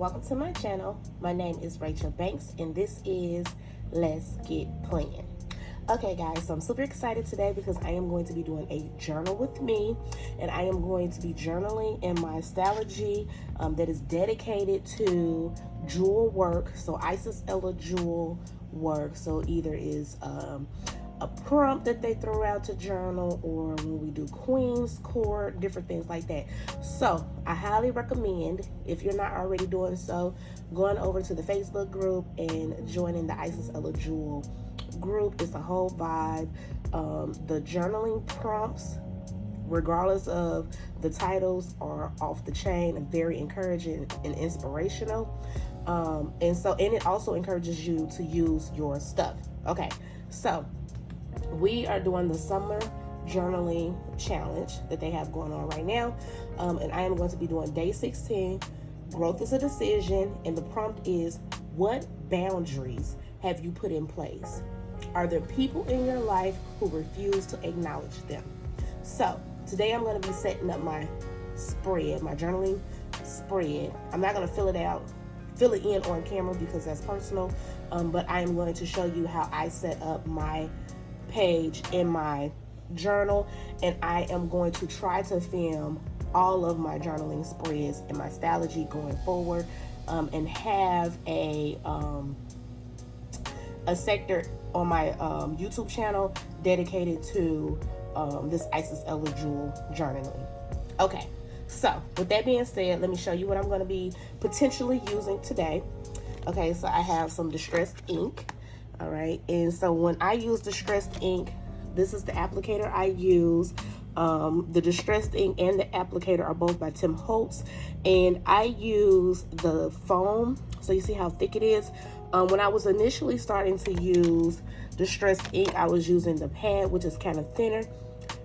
welcome to my channel. My name is Rachel Banks and this is Let's Get Planned. Okay guys, so I'm super excited today because I am going to be doing a journal with me, and I am going to be journaling in my Stalogy that is dedicated to jewel work. So Isis Ella jewel work. So either is a prompt that they throw out to journal, or when we do Queen's Court, different things like that. So I highly recommend, if you're not already doing so, going over to the Facebook group and joining the Isis Ella Jewel group. It's a whole vibe. The journaling prompts, regardless of the titles, are off the chain and very encouraging and inspirational. And it also encourages you to use your stuff. Okay, so we are doing the summer journaling challenge that they have going on right now, and I am going to be doing day 16. Growth is a decision, and the prompt is, what boundaries have you put in place? Are there people in your life who refuse to acknowledge them? So today I'm going to be setting up my spread, my journaling spread. I'm not going to fill it in on camera because that's personal, but I am going to show you how I set up my page in my journal, and I am going to try to film all of my journaling spreads in my Stalogy going forward, and have a sector on my YouTube channel dedicated to this Isis Ella Jewel journaling. Okay, so with that being said, let me show you what I'm going to be potentially using today. Okay, so I have some distressed ink. All right, and so when I use distressed ink, this is the applicator I use. The distressed ink and the applicator are both by Tim Holtz, and I use the foam. So you see how thick it is. When I was initially starting to use distressed ink, I was using the pad, which is kind of thinner.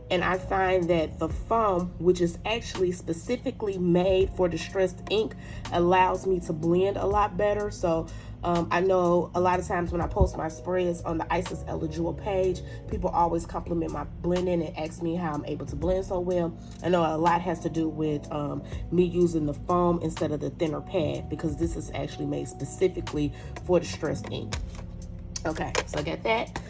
And I find that the foam, which is actually specifically made for distressed ink, allows me to blend a lot better. So I know a lot of times when I post my spreads on the Isis Ella Jewel page, people always compliment my blending and ask me how I'm able to blend so well. I know a lot has to do with me using the foam instead of the thinner pad, because this is actually made specifically for distressed ink. Okay, so I got that.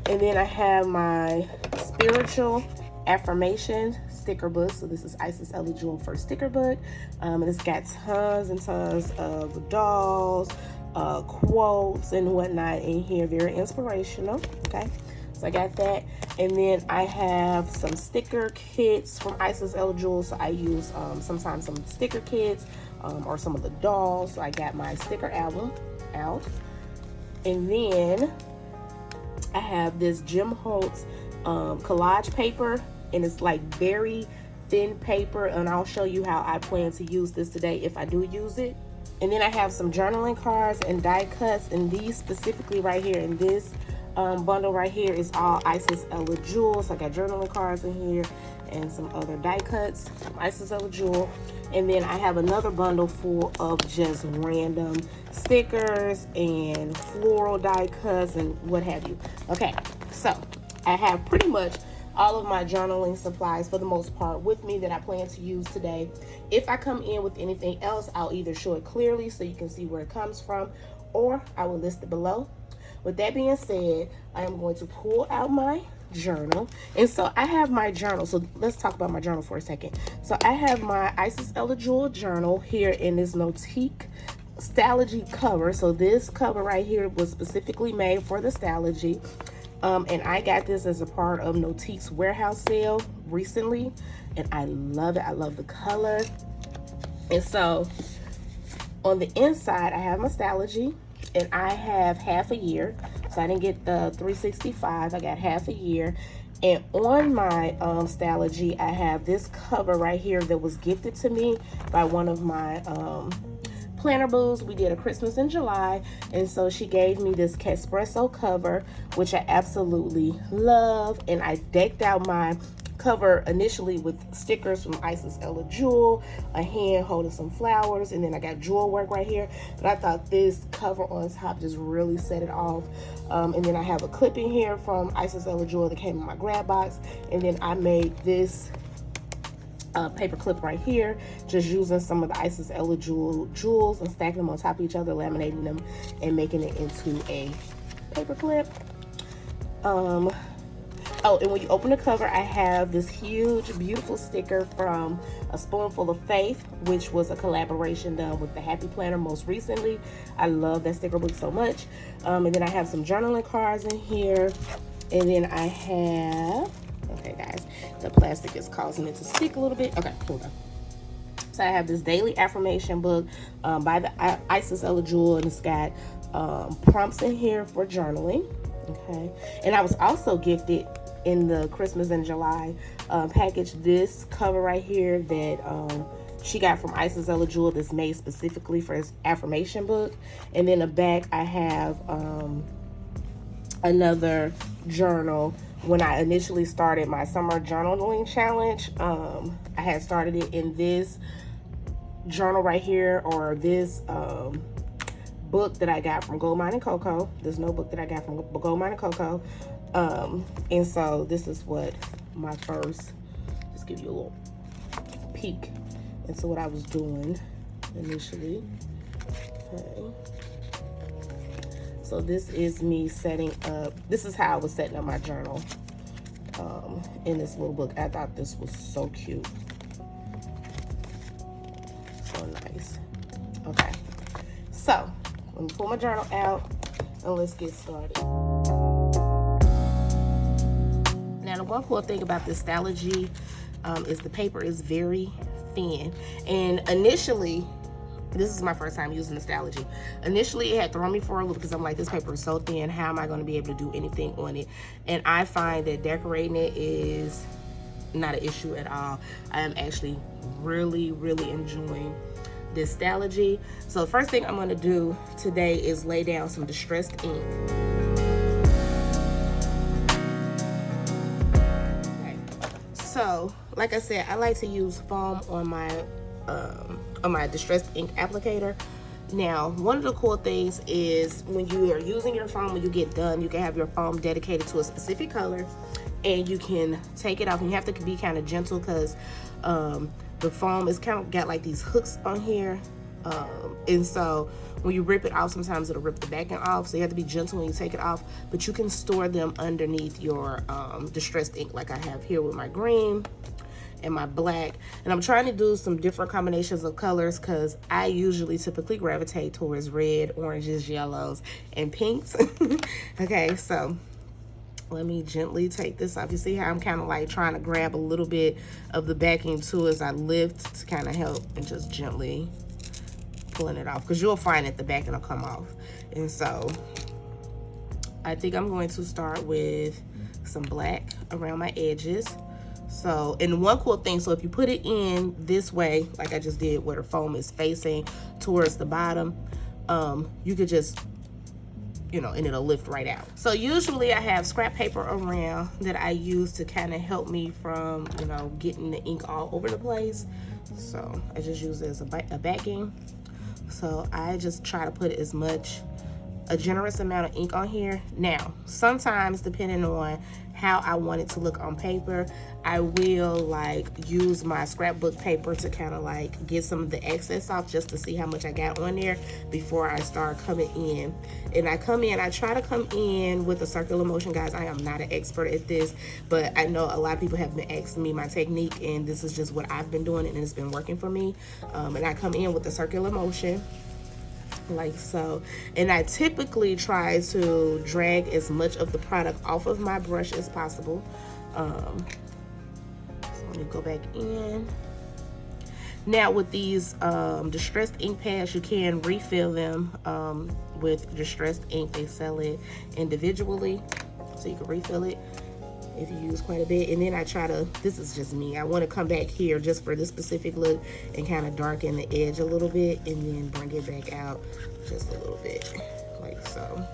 And then I have my spiritual affirmation sticker book. So this is Isis Ella Jewel first sticker book, and it's got tons and tons of dolls, quotes and whatnot in here, very inspirational. Okay, so I got that. And then I have some sticker kits from Isis Ella Jewel. So I use sometimes some sticker kits or some of the dolls. So I got my sticker album out. And then I have this Jim Holtz collage paper, and it's like very thin paper, and I'll show you how I plan to use this today if I do use it. And then I have some journaling cards and die cuts, and these specifically right here in this bundle right here is all Isis Ella Jewel. So I got journaling cards in here and some other die cuts from Isis Ella Jewel. And then I have another bundle full of just random stickers and floral die cuts and what have you. Okay, so I have pretty much all of my journaling supplies for the most part with me that I plan to use today. If I come in with anything else, I'll either show it clearly so you can see where it comes from, or I will list it below. With that being said, I am going to pull out my journal. And so I have my journal. So let's talk about my journal for a second. So I have my Isis Ella Jewel journal here in this Notique Stalogy cover. So this cover right here was specifically made for the Stalogy. And I got this as a part of Notique's warehouse sale recently, and I love it. I love the color. And so on the inside, I have my Stalogy, and I have half a year. So I didn't get the 365. I got half a year. And on my Stalogy, I have this cover right here that was gifted to me by one of my planner booths. We did a Christmas in July, and so she gave me this Espresso cover, which I absolutely love. And I decked out my cover initially with stickers from Isis Ella Jewel, a hand holding some flowers, and then I got jewel work right here. But I thought this cover on top just really set it off. And then I have a clipping here from Isis Ella Jewel that came in my grab box, and then I made this paper clip right here, just using some of the Isis Ella jewels and stacking them on top of each other, laminating them and making it into a paper clip. Oh, and when you open the cover, I have this huge, beautiful sticker from A Spoonful of Faith, which was a collaboration done with the Happy Planner most recently. I love that sticker book so much. And then I have some journaling cards in here. And then I have, okay guys, the plastic is causing it to stick a little bit. Okay, hold on. So I have this daily affirmation book by the Isis Ella Jewel, and it's got prompts in here for journaling. Okay, and I was also gifted in the Christmas in July package this cover right here that she got from Isis Ella Jewel, that's made specifically for his affirmation book. And then the back I have another journal. When I initially started my summer journaling challenge, I had started it in this journal right here, or this book that I got from Gold Mine and Cocoa, this notebook that I got from Gold Mine and Cocoa. And so this is what my first, just give you a little peek into what I was doing initially. Okay. So this is me setting up, this is how I was setting up my journal in this little book. I thought this was so cute. So nice. Okay. So let me pull my journal out and let's get started. Now, the one cool thing about this Stalogy is the paper is very thin. And initially, this is my first time using the Stalogy. Initially, it had thrown me for a loop because I'm like, this paper is so thin. How am I going to be able to do anything on it? And I find that decorating it is not an issue at all. I am actually really, really enjoying this Stalogy. So the first thing I'm going to do today is lay down some distressed ink. Okay. So like I said, I like to use foam on my distressed ink applicator. Now, one of the cool things is when you are using your foam, when you get done, you can have your foam dedicated to a specific color, and you can take it off. And you have to be kind of gentle because the foam is kind of got like these hooks on here, and so when you rip it off, sometimes it'll rip the backing off, so you have to be gentle when you take it off. But you can store them underneath your distressed ink, like I have here with my green and my black. And I'm trying to do some different combinations of colors because I usually typically gravitate towards red, oranges, yellows, and pinks. Okay, so let me gently take this off. You see how I'm kind of like trying to grab a little bit of the backing too as I lift to kind of help, and just gently pulling it off, because you'll find that the backing will come off. And so I think I'm going to start with some black around my edges. So, and one cool thing, so if you put it in this way, like I just did, where the foam is facing towards the bottom, you could just, you know, and it'll lift right out. So usually I have scrap paper around that I use to kind of help me from, you know, getting the ink all over the place. So I just use it as a backing. So I just try to put a generous amount of ink on here. Now, sometimes depending on how I want it to look on paper, I will like use my scrapbook paper to kind of like get some of the excess off, just to see how much I got on there before I start coming in. And I try to come in with a circular motion, guys. I am not an expert at this, but I know a lot of people have been asking me my technique, and this is just what I've been doing, and it's been working for me. And I come in with a circular motion, like so. And I typically try to drag as much of the product off of my brush as possible. So let me go back in. Now with these distressed ink pads, you can refill them with distressed ink. They sell it individually, so you can refill it if you use quite a bit. And then I try to, this is just me, I want to come back here just for this specific look and kind of darken the edge a little bit, and then bring it back out just a little bit, like so.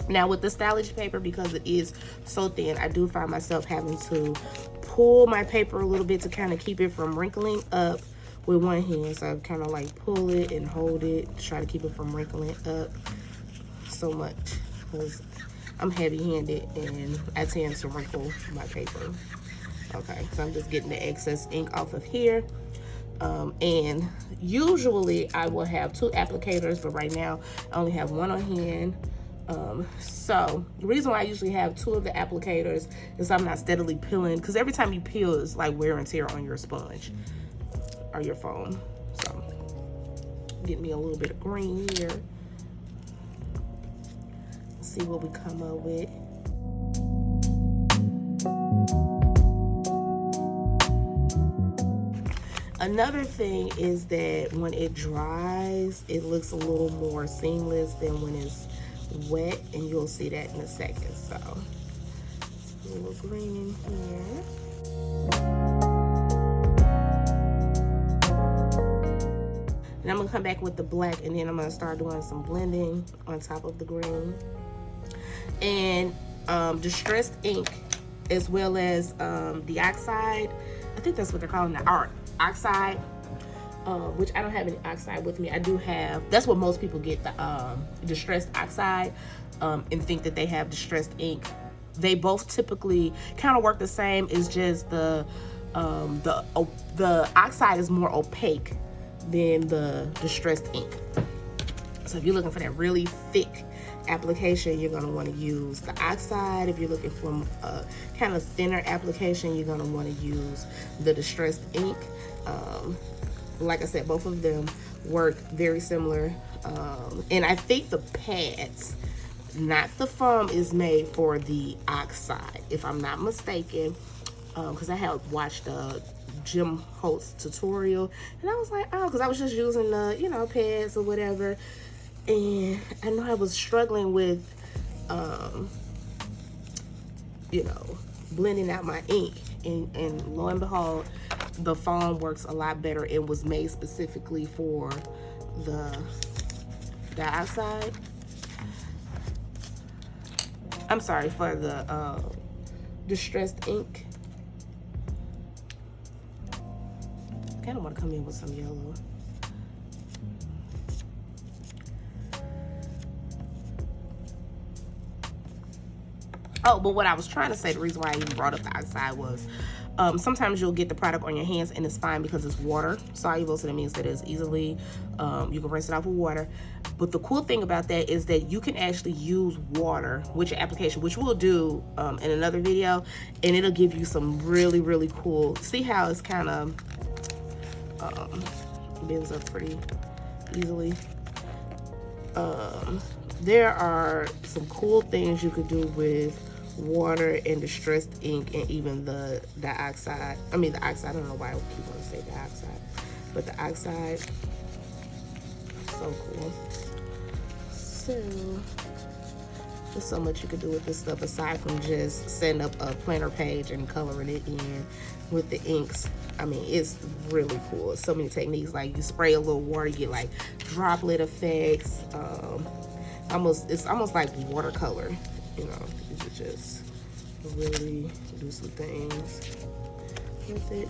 Now with the Stalogy paper, because it is so thin, I do find myself having to pull my paper a little bit to kind of keep it from wrinkling up with one hand. So I kind of like pull it and hold it to try to keep it from wrinkling up so much, because I'm heavy-handed and I tend to wrinkle my paper. Okay, so I'm just getting the excess ink off of here. And usually I will have 2 applicators, but right now I only have 1 on hand. So the reason why I usually have 2 of the applicators is I'm not steadily peeling, because every time you peel it's like wear and tear on your sponge or your foam. So get me a little bit of green here. See what we come up with. Another thing is that when it dries, it looks a little more seamless than when it's wet, and you'll see that in a second. So, a little green in here. And I'm gonna come back with the black, and then I'm gonna start doing some blending on top of the green. And distressed ink, as well as the oxide. I think that's what they're calling the art oxide, which I don't have any oxide with me. I do have, that's what most people get, the distressed oxide, and think that they have distressed ink. They both typically kind of work the same. It's just the oxide is more opaque than the distressed ink. So if you're looking for that really thick application, you're going to want to use the oxide. If you're looking for a kind of thinner application, you're going to want to use the distressed ink. Like I said, both of them work very similar. And I think the pads, not the foam, is made for the oxide, if I'm not mistaken, because I have watched Jim Holt's tutorial, and I was like, oh, because I was just using the, you know, pads or whatever. And I know I was struggling with, you know, blending out my ink. And lo and behold, the foam works a lot better. It was made specifically for the dioxide. I'm sorry, for the distressed ink. I kind of want to come in with some yellow. Oh, but what I was trying to say, the reason why I even brought up the oxide was, sometimes you'll get the product on your hands and it's fine because it's water soluble, so that means that it's easily, you can rinse it off with water. But the cool thing about that is that you can actually use water with your application, which we'll do in another video, and it'll give you some really, really cool, see how it's kind of bends up pretty easily. There are some cool things you could do with water and distressed ink, and even the oxide. I mean, the oxide, I don't know why I keep wanting to say dioxide, but the oxide, so cool. So, there's so much you could do with this stuff aside from just setting up a planner page and coloring it in with the inks. I mean, it's really cool. So many techniques, like you spray a little water, you get like droplet effects. It's almost like watercolor, you know. You could just really do some things with it.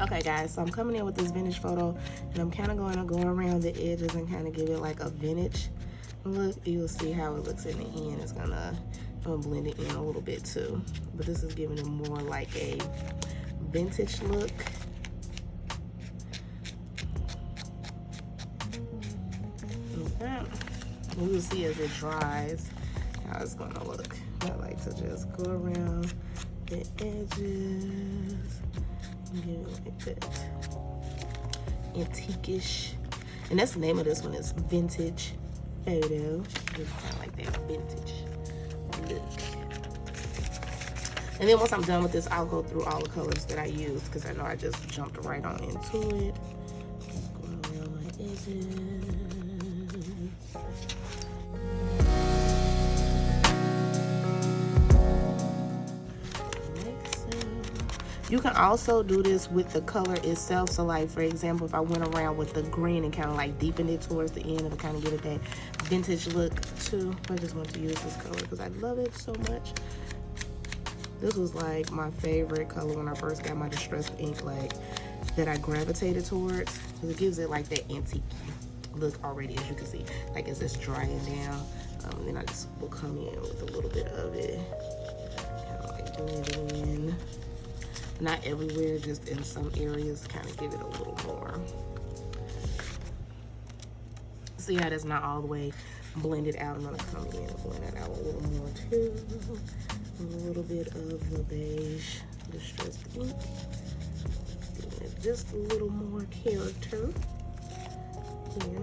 Okay guys, so I'm coming in with this vintage photo, and I'm kind of going to go around the edges and kind of give it like a vintage look. You'll see how it looks in the end. It's gonna blend it in a little bit too, but this is giving it more like a vintage look. Okay. And you'll see as it dries how it's gonna look. I like to just go around the edges and give it like that antique-ish. And that's the name of this one, is Vintage Photo. It's kind of like that vintage look. And then once I'm done with this, I'll go through all the colors that I use, because I know I just jumped right on into it. Just go around my edges. You can also do this with the color itself. So like, for example, if I went around with the green and kind of like deepened it towards the end, it'll kind of give it that vintage look too. I just want to use this color because I love it so much. This was like my favorite color when I first got my distressed ink, like that I gravitated towards, because it gives it like that antique look already, as you can see, like as it's drying down. Then I just will come in with a little bit of it, kind of like blend it in. Not everywhere, just in some areas, kind of give it a little more. See how that's not all the way blended out. I'm gonna come in and blend it out a little more too. A little bit of the beige distressed ink. Giving it just a little more character here.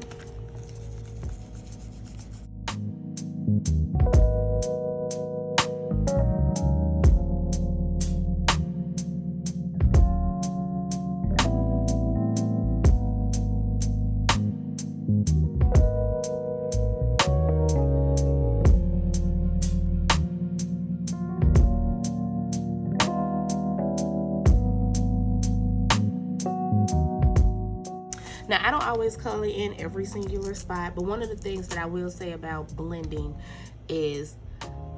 Now, I don't always color in every singular spot, but one of the things that I will say about blending is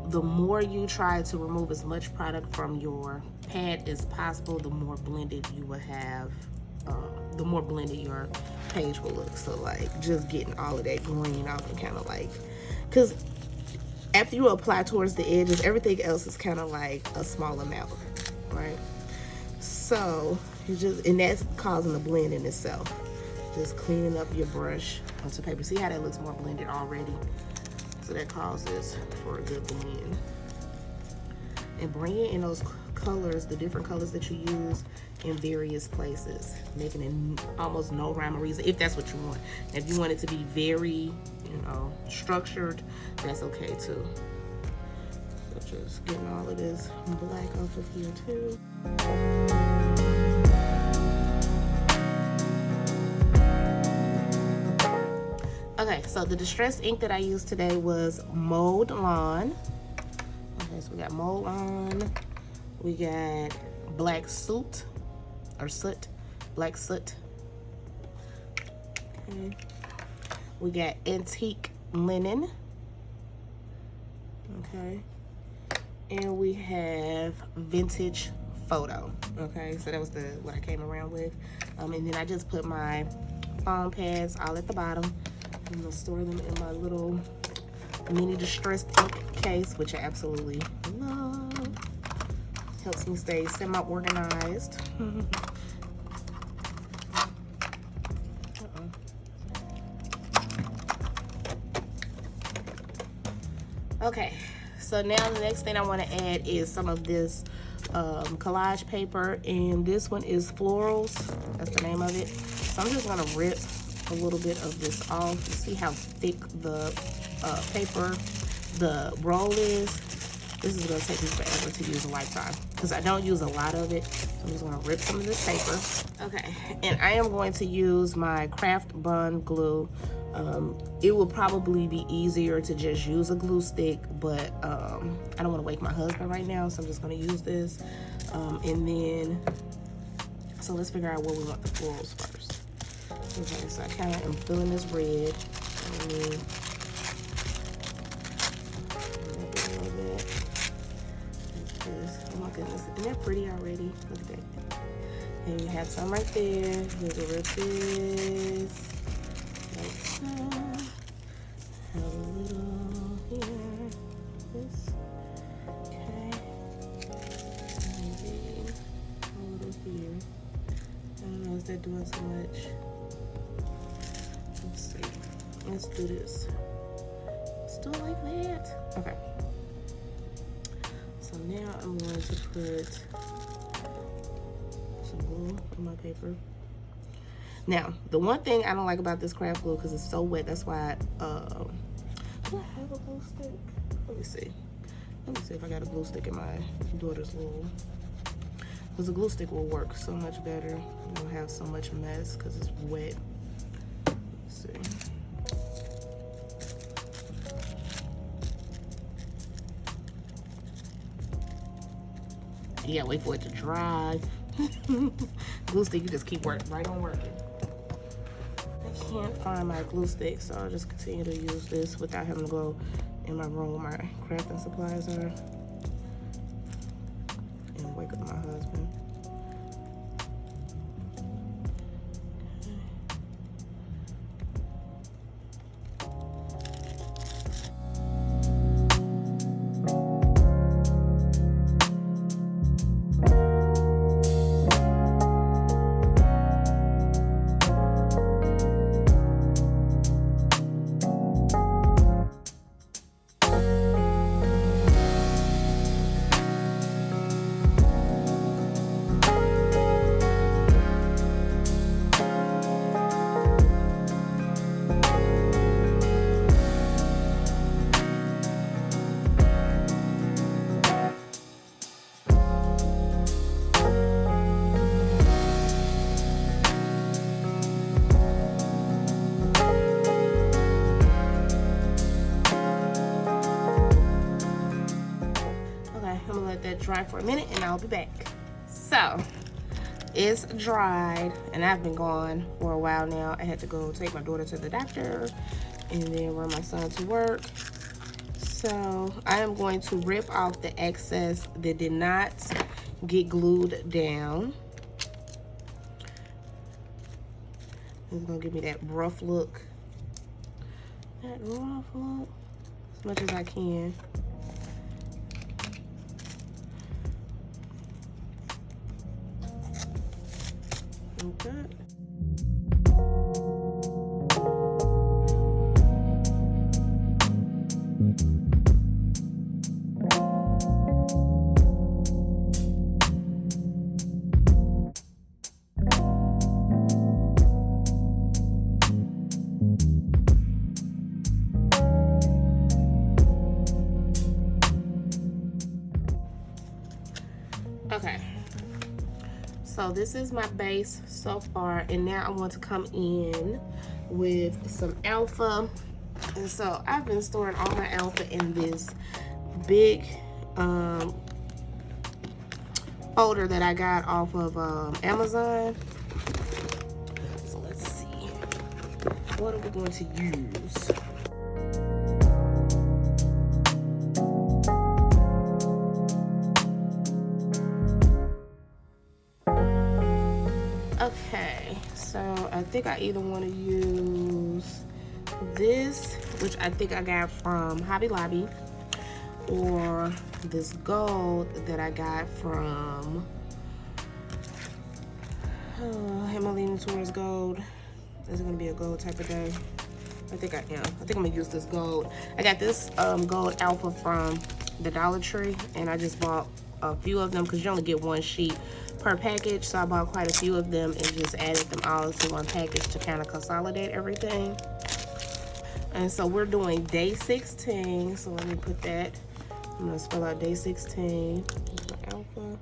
the more you try to remove as much product from your pad as possible, the more blended you will have, the more blended your page will look. So like just getting all of that green off and kind of like, because after you apply towards the edges, everything else is kind of like a small amount, right? So you just, and that's causing the blend in itself. Just cleaning up your brush onto paper. See how that looks more blended already? So that causes for a good blend. And bringing in those colors, the different colors that you use in various places, making it almost no rhyme or reason, if that's what you want. If you want it to be very, you know, structured, that's okay too. So just getting all of this black off of here too. Okay, so the distressed ink that I used today was Mold Lawn. Okay, so we got Mold Lawn. We got Black Soot, or Soot, Black Soot. Okay. We got Antique Linen. Okay. And we have Vintage Photo. Okay, so that was what I came around with. And then I just put my foam pads all at the bottom. I'm gonna store them in my little mini distressed ink case, which I absolutely love. Helps me stay semi-organized. Okay, so now the next thing I want to add is some of this collage paper, and this one is Florals. That's the name of it. So I'm just gonna rip a little bit of this off. You see how thick the paper, the roll is. This is gonna take me forever to use a lifetime because I don't use a lot of it. So I'm just gonna rip some of this paper. Okay, and I am going to use my Craft Bond glue. It will probably be easier to just use a glue stick, but I don't want to wake my husband right now, so I'm just going to use this. And then, so let's figure out where we want the florals first. Okay, so I kind of am filling this red. And then, oh my goodness, isn't that pretty already? Look at that. And you have some right there. We're gonna rip this like so. Have a little here. This. Okay. Maybe a little here. I don't know, is that doing so much? Let's see. Let's do this. Let's do it like that. Okay. So now I'm going to put some glue on my paper. Now, the one thing I don't like about this craft glue, because it's so wet, that's why do I have a glue stick? Let me see. Let me see if I got a glue stick in my daughter's room. Because the glue stick will work so much better. You don't have so much mess because it's wet. Let's see. Yeah, wait for it to dry. Glue stick, you just keep working, right on working. I can't find my glue stick, so I'll just continue to use this without having to go in my room where my crafting supplies are. And wake up my husband. That dry for a minute and I'll be back. So it's dried and I've been gone for a while now. I had to go take my daughter to the doctor and then run my son to work. So I am going to rip off the excess that did not get glued down. It's gonna give me that rough look. That rough look as much as I can. Okay. Okay. So this is my base so far, and now I want to come in with some alpha. And so I've been storing all my alpha in this big folder that I got off of Amazon. So let's see, what are we going to use? Okay, so I think I either want to use this, which I think I got from Hobby Lobby, or this gold that I got from am I leaning towards gold? Is it gonna be a gold type of day? I think I am. I think I'm gonna use this gold. I got this gold alpha from the Dollar Tree, and I just bought a few of them because you only get one sheet per package, so I bought quite a few of them and just added them all to one package to kind of consolidate everything. And so we're doing day 16, so let me put that. I'm gonna spell out day 16. My alpha.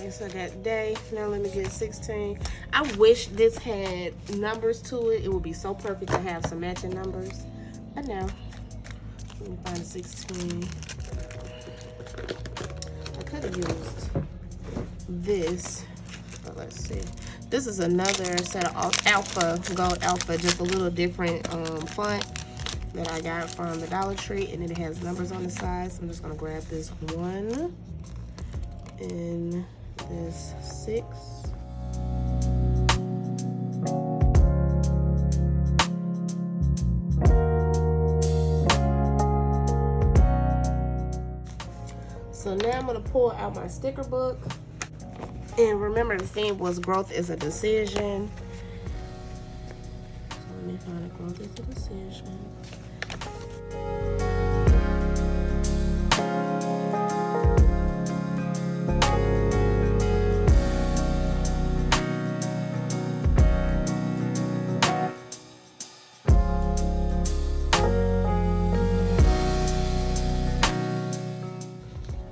So I got day. Now let me get 16. I wish this had numbers to it. It would be so perfect to have some matching numbers. But no. Let me find 16. used this. Oh, let's see. This is another set of Alpha, Gold Alpha, just a little different font that I got from the Dollar Tree, and it has numbers on the side. So I'm just gonna grab this 1 and this 6. So now I'm gonna pull out my sticker book. And remember, the theme was growth is a decision. So let me find a growth is a decision.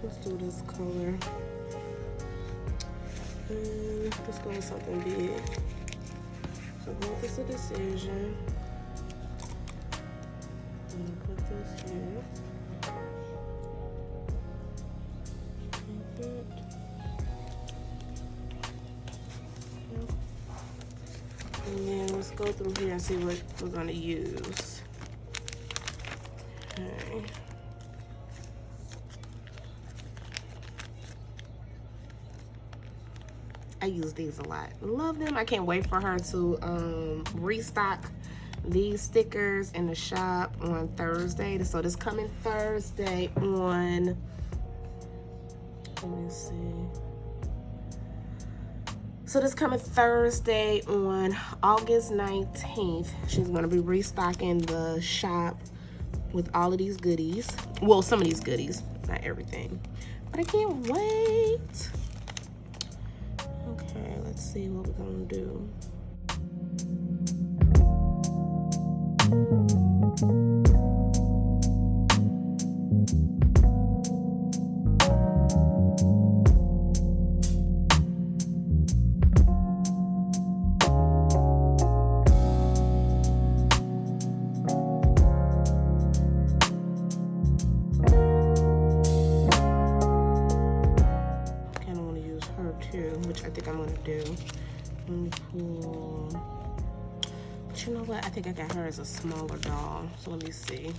Let's do this color. Let's go with something big. So growth is a decision. I'm gonna put this here. Like that. And then let's go through here and see what we're gonna use. Okay. I use these a lot. Love them. I can't wait for her to restock these stickers in the shop on Thursday. So this coming Thursday on, let me see. So this coming Thursday on August 19th, she's gonna be restocking the shop with all of these goodies. Well, some of these goodies, not everything. But I can't wait. Okay, let's see what we're gonna do. Which I think I'm gonna do. Let me pull. But you know what? I think I got her as a smaller doll. So let me see.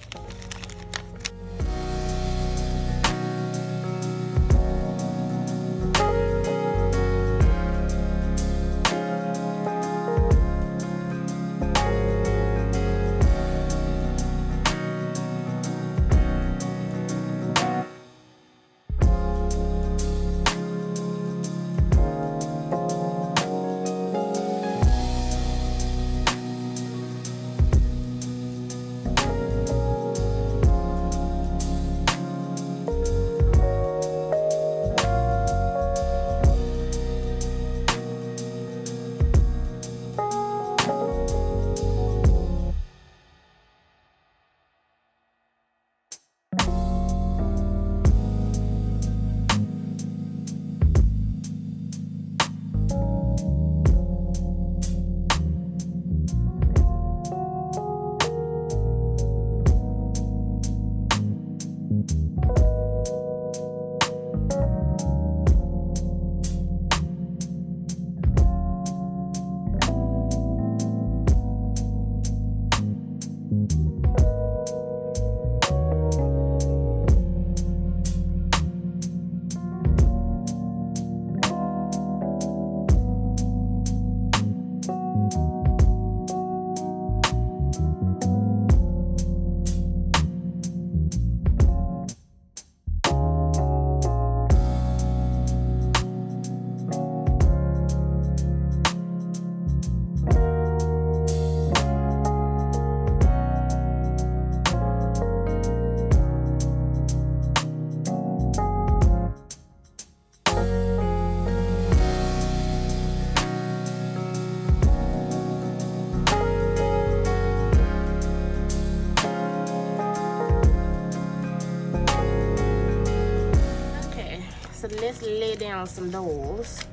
Let's lay down some dolls.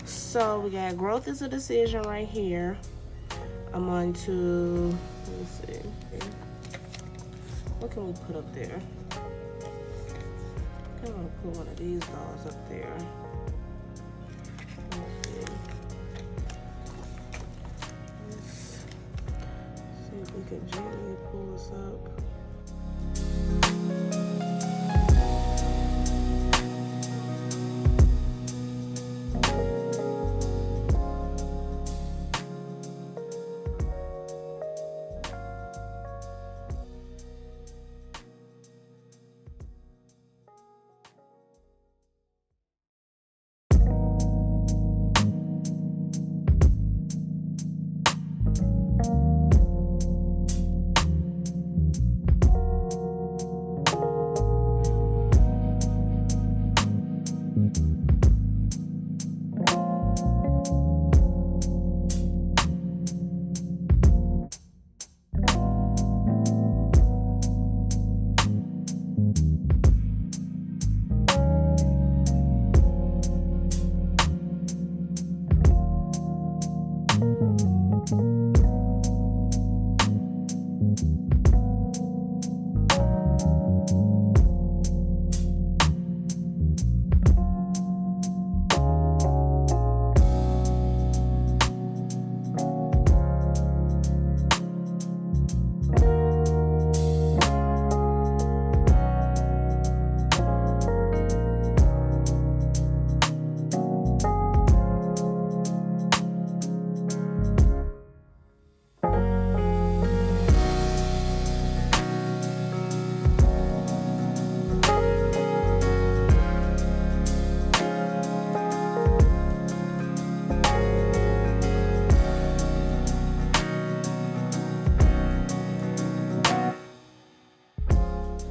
So we got growth is a decision right here. I'm on to, let me see, what can we put up there? I'm gonna put one of these dolls up there. Let's see if we can gently pull this up.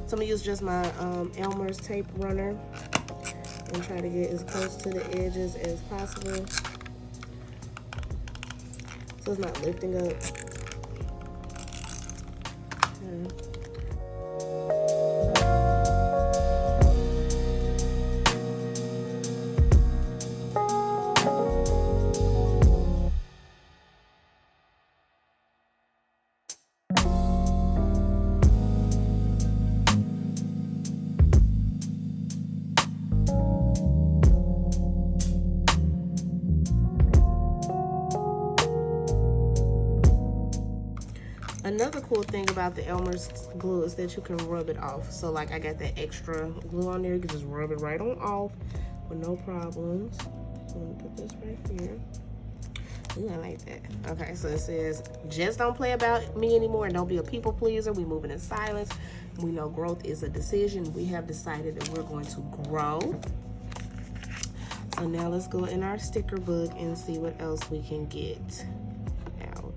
So I'm gonna use just my Elmer's tape runner and try to get as close to the edges as possible so it's not lifting up. Okay. Another cool thing about the Elmer's glue is that you can rub it off. So like I got that extra glue on there, you can just rub it right on off with no problems. So I'm gonna put this right here. Ooh, I like that. Okay, so it says, just don't play about me anymore and don't be a people pleaser. We moving in silence. We know growth is a decision. We have decided that we're going to grow. So now let's go in our sticker book and see what else we can get out.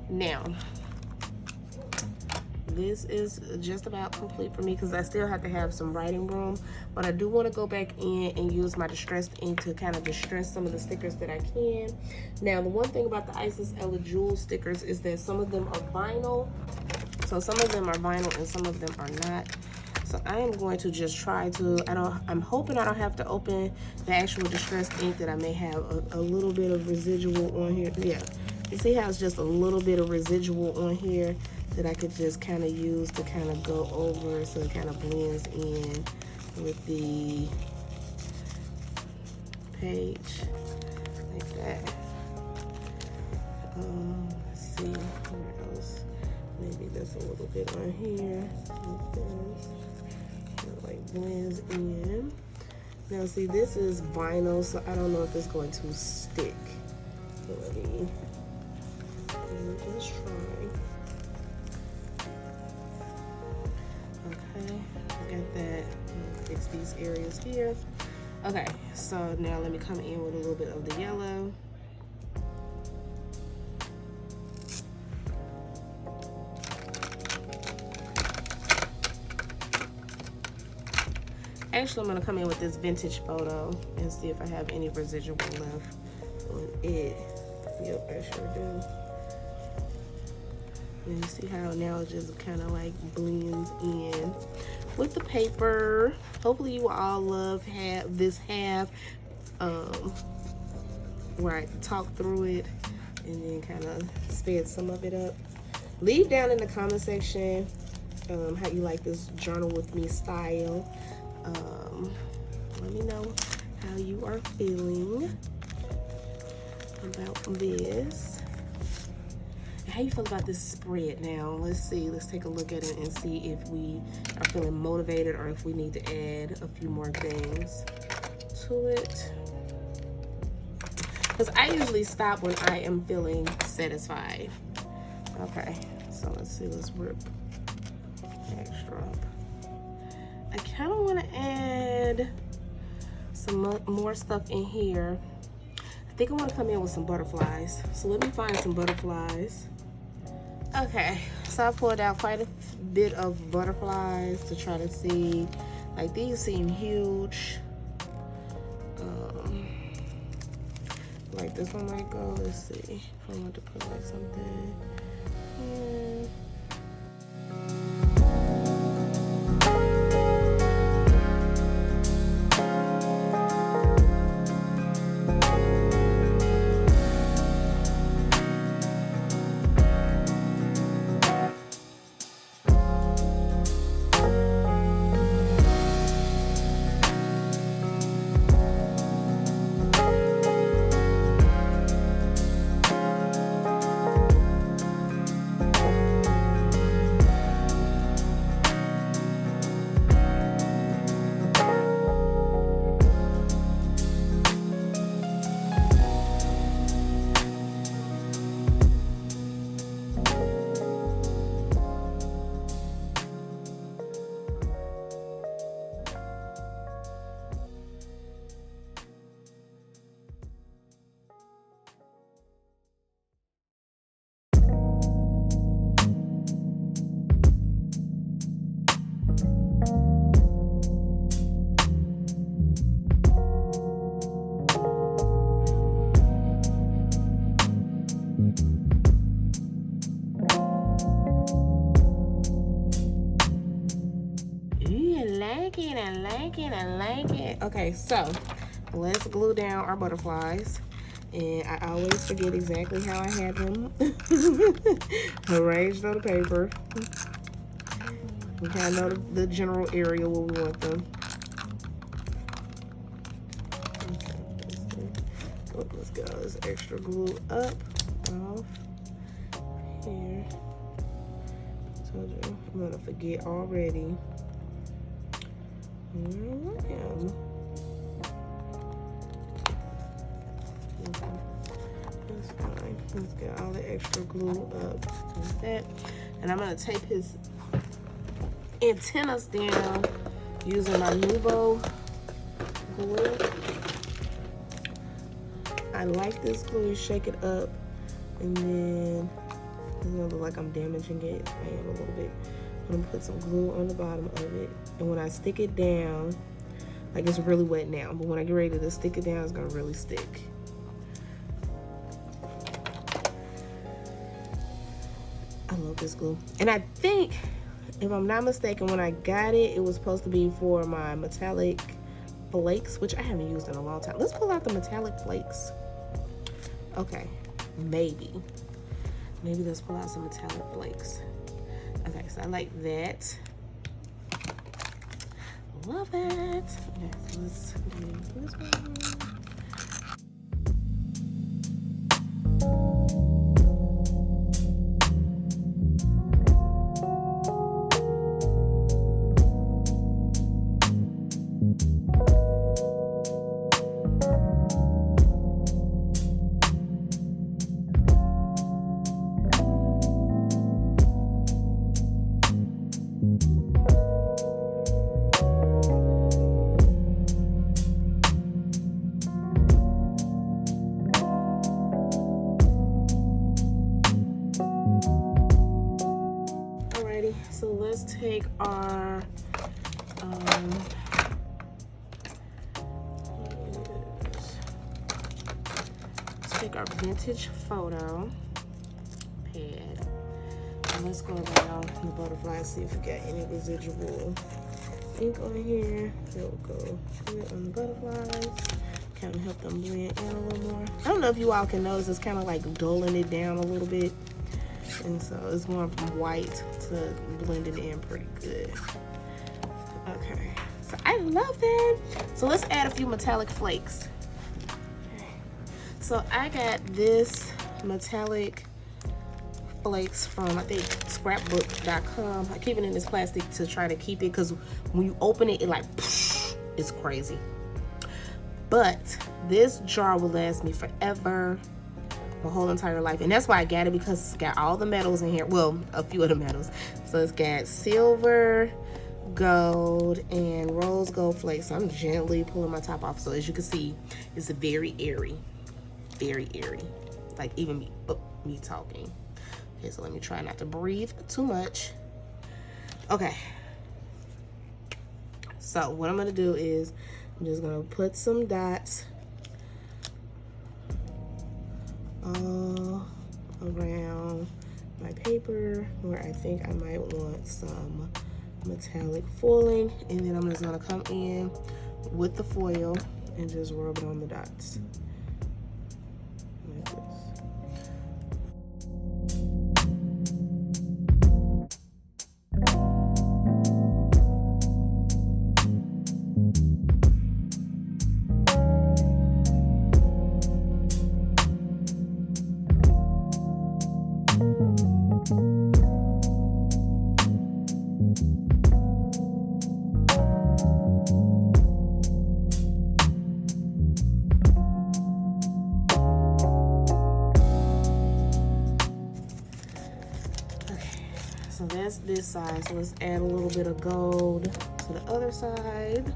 Now, this is just about complete for me because I still have to have some writing room, but I do want to go back in and use my distressed ink to kind of distress some of the stickers that I can. Now, the one thing about the Isis Ella Jewel stickers is that some of them are vinyl So some of them are vinyl and some of them are not. So I am going to just try to, I'm hoping I don't have to open the actual distressed ink, that I may have a little bit of residual on here. Yeah, you see how it's just a little bit of residual on here that I could just kind of use to kind of go over, so it kind of blends in with the page like that. Let's see, where else? Maybe there's a little bit on here like this. It like blends in. Now see, this is vinyl, so I don't know if it's going to stick. So let me just try. Okay, I got that. Fix these areas here. Okay, so now let me come in with a little bit of the yellow. Actually, I'm gonna come in with this vintage photo and see if I have any residual left on it. Yep, I sure do. And you see how now it just kind of like blends in with the paper. Hopefully you all love this half where I talk through it and then kind of sped some of it up. Leave down in the comment section how you like this journal with me style. Let me know how you are feeling about this. How you feel about this spread now? Let's see. Let's take a look at it and see if we are feeling motivated or if we need to add a few more things to it. Because I usually stop when I am feeling satisfied. Okay, so let's see. Let's rip extra up. I kind of want to add some more stuff in here. I think I want to come in with some butterflies. So let me find some butterflies. Okay, so I pulled out quite a bit of butterflies to try to see. Like, these seem huge. Like this one might go. Let's see if I want to put like something here. I like it. Okay, so let's glue down our butterflies. And I always forget exactly how I had them arranged on the paper. We kind of know the general area where we want them. Oh, let's get all this extra glue up, off here. Told you, I'm gonna forget already. That's fine. Let's get all the extra glue up like that. And I'm gonna tape his antennas down using my Nuvo glue. I like this glue. Shake it up, and then it's gonna look like I'm damaging it. I am a little bit. I'm gonna put some glue on the bottom of it, and when I stick it down, like, it's really wet now, but when I get ready to stick it down, it's gonna really stick. love this glue. And I think, if I'm not mistaken, when I got it, it was supposed to be for my metallic flakes, which I haven't used in a long time. Let's pull out the metallic flakes. Okay, maybe let's pull out some metallic flakes. Okay, so I like that. Love that. Okay, so let's do this one. So let's take our vintage photo pad, and let's go around the butterfly and see if we got any residual ink on here. There we go. Put it on the butterflies. Kind of help them blend in a little more. I don't know if you all can notice, it's kind of like dulling it down a little bit. And so it's more from white to blend it in pretty good. Okay, so I love that. So let's add a few metallic flakes. Okay. So I got this metallic flakes from, I think, scrapbook.com. I keep it in this plastic to try to keep it, because when you open it, it like, it's crazy. But this jar will last me forever. My whole entire life, and that's why I got it, because it's got all the metals in here. Well, a few of the metals. So it's got silver, gold, and rose gold flakes. So I'm gently pulling my top off. So as you can see, it's very airy, like even me talking. Okay, so let me try not to breathe too much. Okay, so what I'm gonna do is I'm just gonna put some dots all around my paper where I think I might want some metallic foiling, and then I'm just gonna come in with the foil and just rub it on the dots like this. So that's this side. So let's add a little bit of gold to the other side.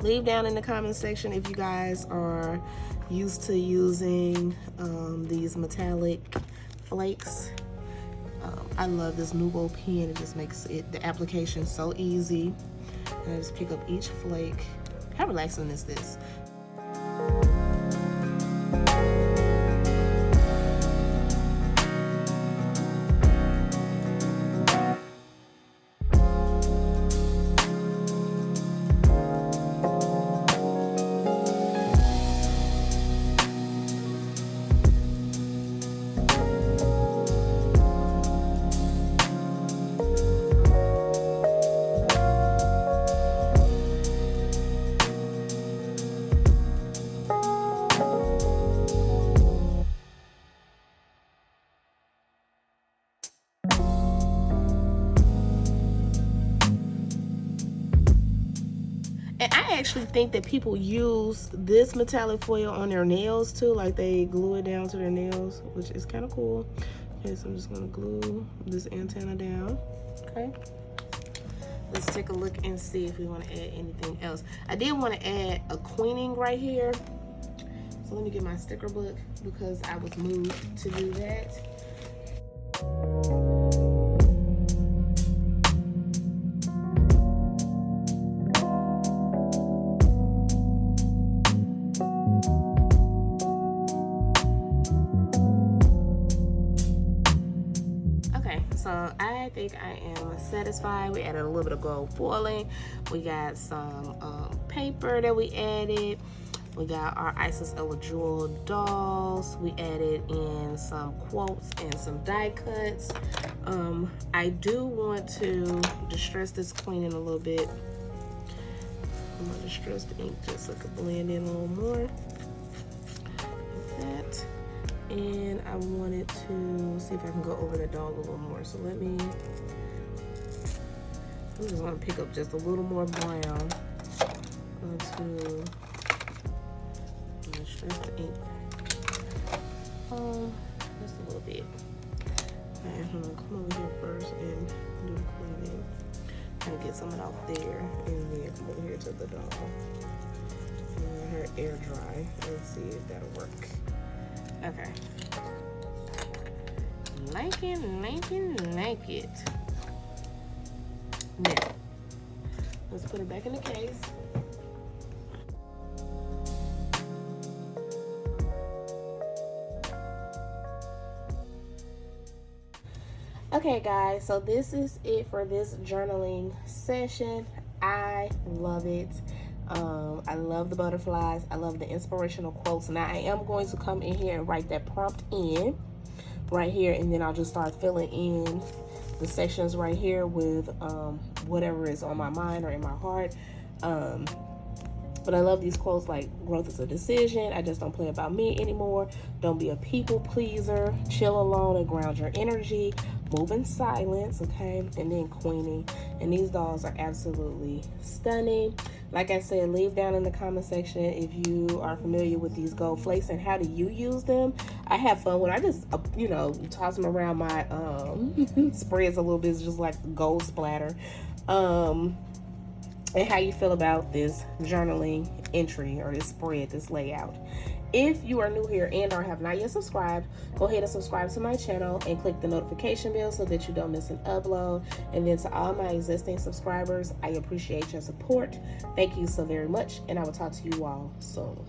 Leave down in the comment section if you guys are used to using these metallic flakes. I love this Nuvo pen. It just makes the application so easy. And I just pick up each flake. How relaxing is this? And I actually think that people use this metallic foil on their nails too, like they glue it down to their nails, which is kind of cool. Okay, so I'm just gonna glue this antenna down, okay? Let's take a look and see if we wanna add anything else. I did wanna add a queening right here. So let me get my sticker book because I was moved to do that. think I am satisfied. We added a little bit of gold foiling. We got some paper that we added. We got our Isis Ella Jewel dolls. We added in some quotes and some die cuts. I do want to distress this queen in a little bit. I'm gonna distress the ink just so it could blend in a little more. Like that. And I wanted to see if I can go over the doll a little more. So I'm just gonna pick up just a little more brown onto distress the ink. Just a little bit. And I'm gonna come over here first and do the cleaning. Kind of get some of it off there, and then come over here to the doll. And let her air dry and see if that'll work. Okay. Like it. Now, let's put it back in the case. Okay guys, so this is it for this journaling session. I love it. I love the butterflies. I love the inspirational quotes. Now I am going to come in here and write that prompt in right here, and then I'll just start filling in the sections right here with whatever is on my mind or in my heart. But I love these quotes like, growth is a decision. I just don't play about me anymore. Don't be a people pleaser. Chill alone and ground your energy. Move in silence, okay? And then queening. And these dolls are absolutely stunning. Like I said, leave down in the comment section if you are familiar with these gold flakes and how do you use them. I have fun when I just, toss them around my spreads a little bit, just like gold splatter. And how you feel about this journaling entry or this spread, this layout. If you are new here and or have not yet subscribed, go ahead and subscribe to my channel and click the notification bell so that you don't miss an upload. And then to all my existing subscribers, I appreciate your support. Thank you so very much, and I will talk to you all soon.